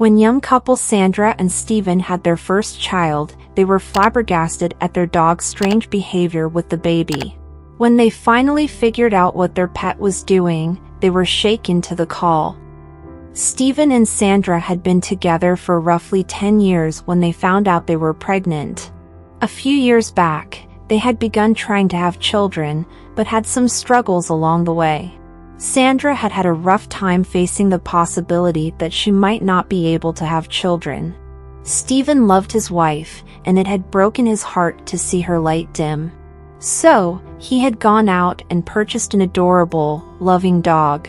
When young couple Sandra and Stephen had their first child, they were flabbergasted at their dog's strange behavior with the baby. When they finally figured out what their pet was doing, they were shaken to the core. Stephen and Sandra had been together for roughly 10 years when they found out they were pregnant. A few years back, they had begun trying to have children, but had some struggles along the way. Sandra had had a rough time facing the possibility that she might not be able to have children. Stephen loved his wife, and it had broken his heart to see her light dim. So, he had gone out and purchased an adorable, loving dog.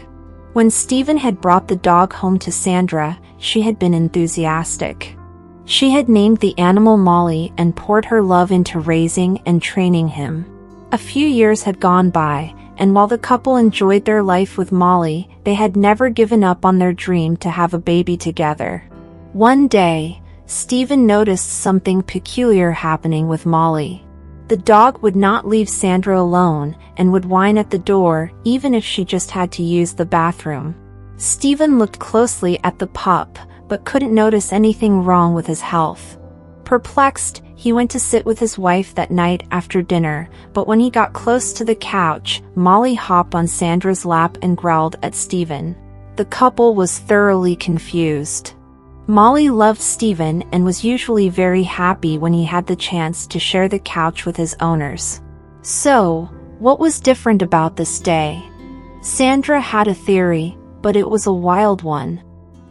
When Stephen had brought the dog home to Sandra, she had been enthusiastic. She had named the animal Molly and poured her love into raising and training him. A few years had gone by, and while the couple enjoyed their life with Molly, they had never given up on their dream to have a baby together. One day, Stephen noticed something peculiar happening with Molly. The dog would not leave Sandra alone and would whine at the door even if she just had to use the bathroom. Stephen looked closely at the pup, but couldn't notice anything wrong with his health. Perplexed, he went to sit with his wife that night after dinner, but when he got close to the couch, Molly hopped on Sandra's lap and growled at Stephen. The couple was thoroughly confused. Molly loved Stephen and was usually very happy when he had the chance to share the couch with his owners. So, what was different about this day? Sandra had a theory, but it was a wild one.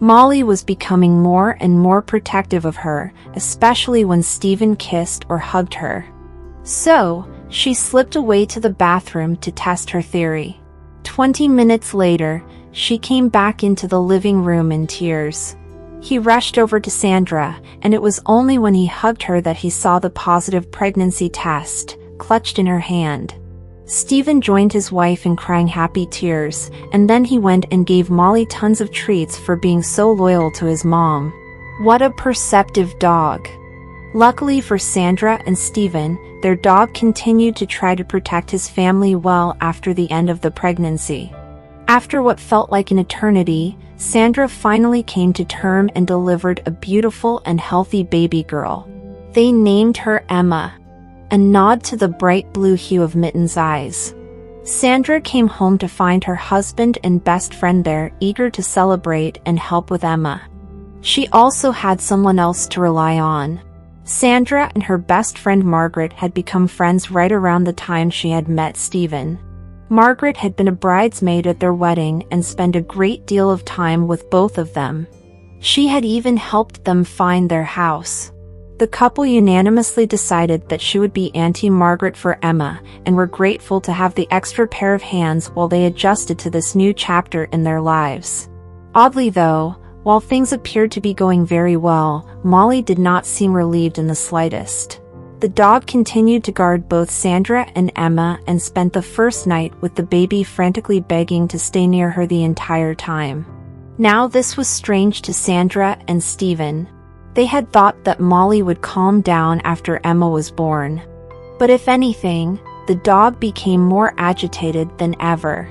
Molly was becoming more and more protective of her, especially when Stephen kissed or hugged her. So, she slipped away to the bathroom to test her theory. 20 minutes later, she came back into the living room in tears. He rushed over to Sandra, and it was only when he hugged her that he saw the positive pregnancy test, clutched in her hand. Stephen joined his wife in crying happy tears, and then he went and gave Molly tons of treats for being so loyal to his mom. What a perceptive dog. Luckily for Sandra and Stephen, their dog continued to try to protect his family well after the end of the pregnancy. After what felt like an eternity, Sandra finally came to term and delivered a beautiful and healthy baby girl. They named her Emma, a nod to the bright blue hue of Mitten's eyes. Sandra came home to find her husband and best friend there, eager to celebrate and help with Emma. She also had someone else to rely on. Sandra and her best friend Margaret had become friends right around the time she had met Stephen. Margaret had been a bridesmaid at their wedding and spent a great deal of time with both of them. She had even helped them find their house. The couple unanimously decided that she would be Auntie Margaret for Emma, and were grateful to have the extra pair of hands while they adjusted to this new chapter in their lives. Oddly though, while things appeared to be going very well, Molly did not seem relieved in the slightest. The dog continued to guard both Sandra and Emma and spent the first night with the baby frantically begging to stay near her the entire time. Now this was strange to Sandra and Stephen. They had thought that Molly would calm down after Emma was born. But if anything, the dog became more agitated than ever.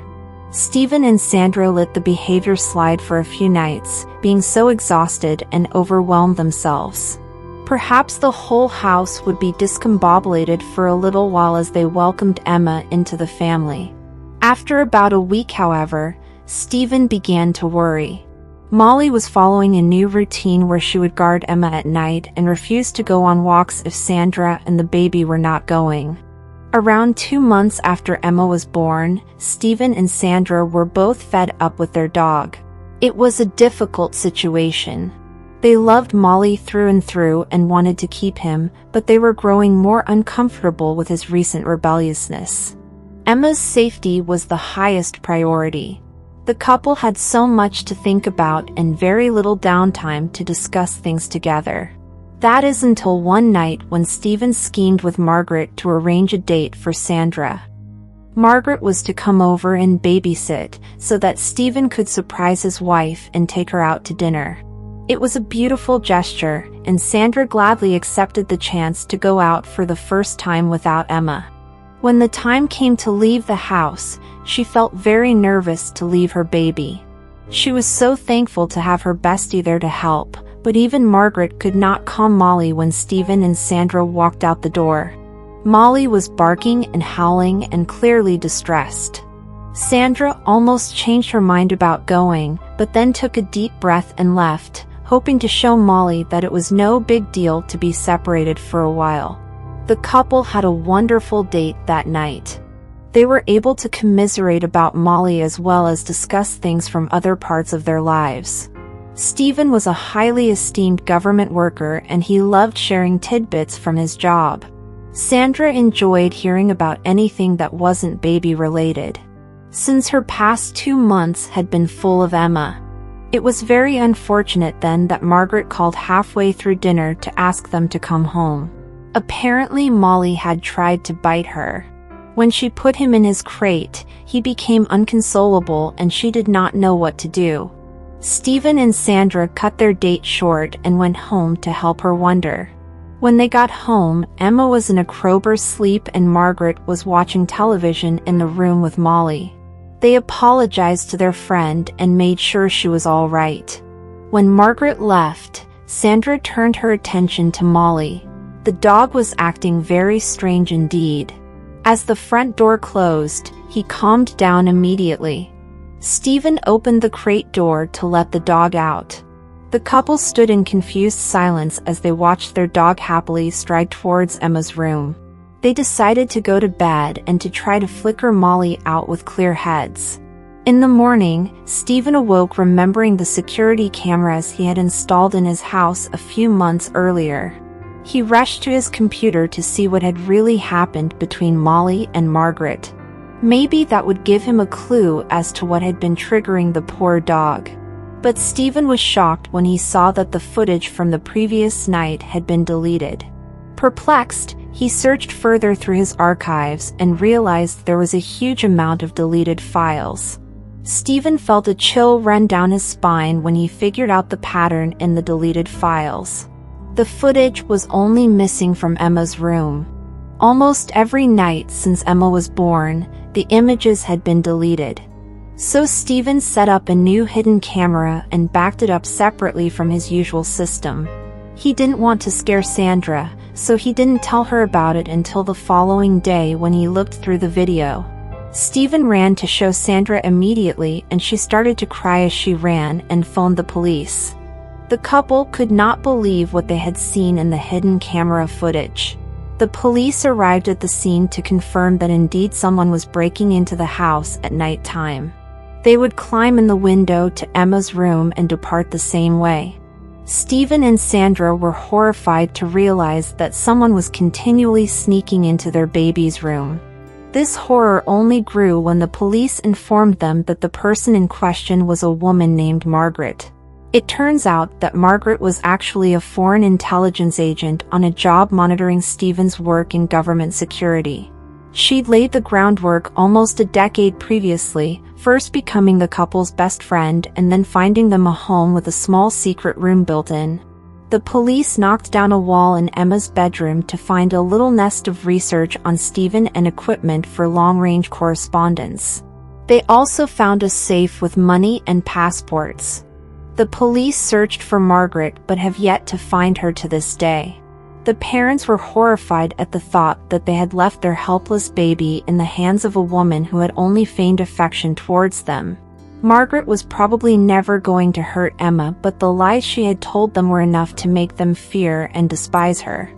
Stephen and Sandra let the behavior slide for a few nights, being so exhausted and overwhelmed themselves. Perhaps the whole house would be discombobulated for a little while as they welcomed Emma into the family. After about a week, however, Stephen began to worry. Molly was following a new routine where she would guard Emma at night and refused to go on walks if Sandra and the baby were not going. Around 2 months after Emma was born, Stephen and Sandra were both fed up with their dog. It was a difficult situation. They loved Molly through and through and wanted to keep him, but they were growing more uncomfortable with his recent rebelliousness. Emma's safety was the highest priority. The couple had so much to think about and very little downtime to discuss things together. That is until one night when Stephen schemed with Margaret to arrange a date for Sandra. Margaret was to come over and babysit so that Stephen could surprise his wife and take her out to dinner. It was a beautiful gesture, and Sandra gladly accepted the chance to go out for the first time without Emma. When the time came to leave the house, she felt very nervous to leave her baby. She was so thankful to have her bestie there to help, but even Margaret could not calm Molly when Stephen and Sandra walked out the door. Molly was barking and howling and clearly distressed. Sandra almost changed her mind about going, but then took a deep breath and left, hoping to show Molly that it was no big deal to be separated for a while. The couple had a wonderful date that night. They were able to commiserate about Molly as well as discuss things from other parts of their lives. Stephen was a highly esteemed government worker and he loved sharing tidbits from his job. Sandra enjoyed hearing about anything that wasn't baby-related. Since her past 2 months had been full of Emma. It was very unfortunate then that Margaret called halfway through dinner to ask them to come home. Apparently Molly had tried to bite her. When she put him in his crate, he became inconsolable and she did not know what to do. Stephen and Sandra cut their date short and went home to help her wonder. When they got home, Emma was in a Kroger's sleep and Margaret was watching television in the room with Molly. They apologized to their friend and made sure she was all right. When Margaret left, Sandra turned her attention to Molly. The dog was acting very strange indeed. As the front door closed, he calmed down immediately. Stephen opened the crate door to let the dog out. The couple stood in confused silence as they watched their dog happily stride towards Emma's room. They decided to go to bed and to try to flicker Molly out with clear heads. In the morning, Stephen awoke remembering the security cameras he had installed in his house a few months earlier. He rushed to his computer to see what had really happened between Molly and Margaret. Maybe that would give him a clue as to what had been triggering the poor dog. But Stephen was shocked when he saw that the footage from the previous night had been deleted. Perplexed, he searched further through his archives and realized there was a huge amount of deleted files. Stephen felt a chill run down his spine when he figured out the pattern in the deleted files. The footage was only missing from Emma's room. Almost every night since Emma was born, the images had been deleted. So Stephen set up a new hidden camera and backed it up separately from his usual system. He didn't want to scare Sandra, so he didn't tell her about it until the following day when he looked through the video. Stephen ran to show Sandra immediately and she started to cry as she ran and phoned the police. The couple could not believe what they had seen in the hidden camera footage. The police arrived at the scene to confirm that indeed someone was breaking into the house at night time. They would climb in the window to Emma's room and depart the same way. Stephen and Sandra were horrified to realize that someone was continually sneaking into their baby's room. This horror only grew when the police informed them that the person in question was a woman named Margaret. It turns out that Margaret was actually a foreign intelligence agent on a job monitoring Stephen's work in government security. She'd laid the groundwork almost a decade previously, first becoming the couple's best friend and then finding them a home with a small secret room built in. The police knocked down a wall in Emma's bedroom to find a little nest of research on Stephen and equipment for long-range correspondence. They also found a safe with money and passports. The police searched for Margaret but have yet to find her to this day. The parents were horrified at the thought that they had left their helpless baby in the hands of a woman who had only feigned affection towards them. Margaret was probably never going to hurt Emma, but the lies she had told them were enough to make them fear and despise her.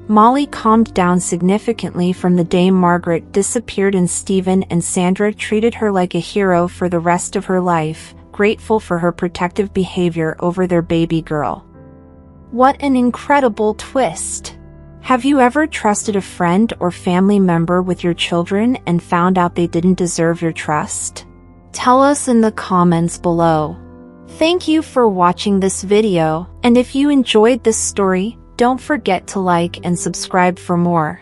Molly calmed down significantly from the day Margaret disappeared and Stephen and Sandra treated her like a hero for the rest of her life, grateful for her protective behavior over their baby girl. What an incredible twist! Have you ever trusted a friend or family member with your children and found out they didn't deserve your trust? Tell us in the comments below. Thank you for watching this video, and if you enjoyed this story, don't forget to like and subscribe for more.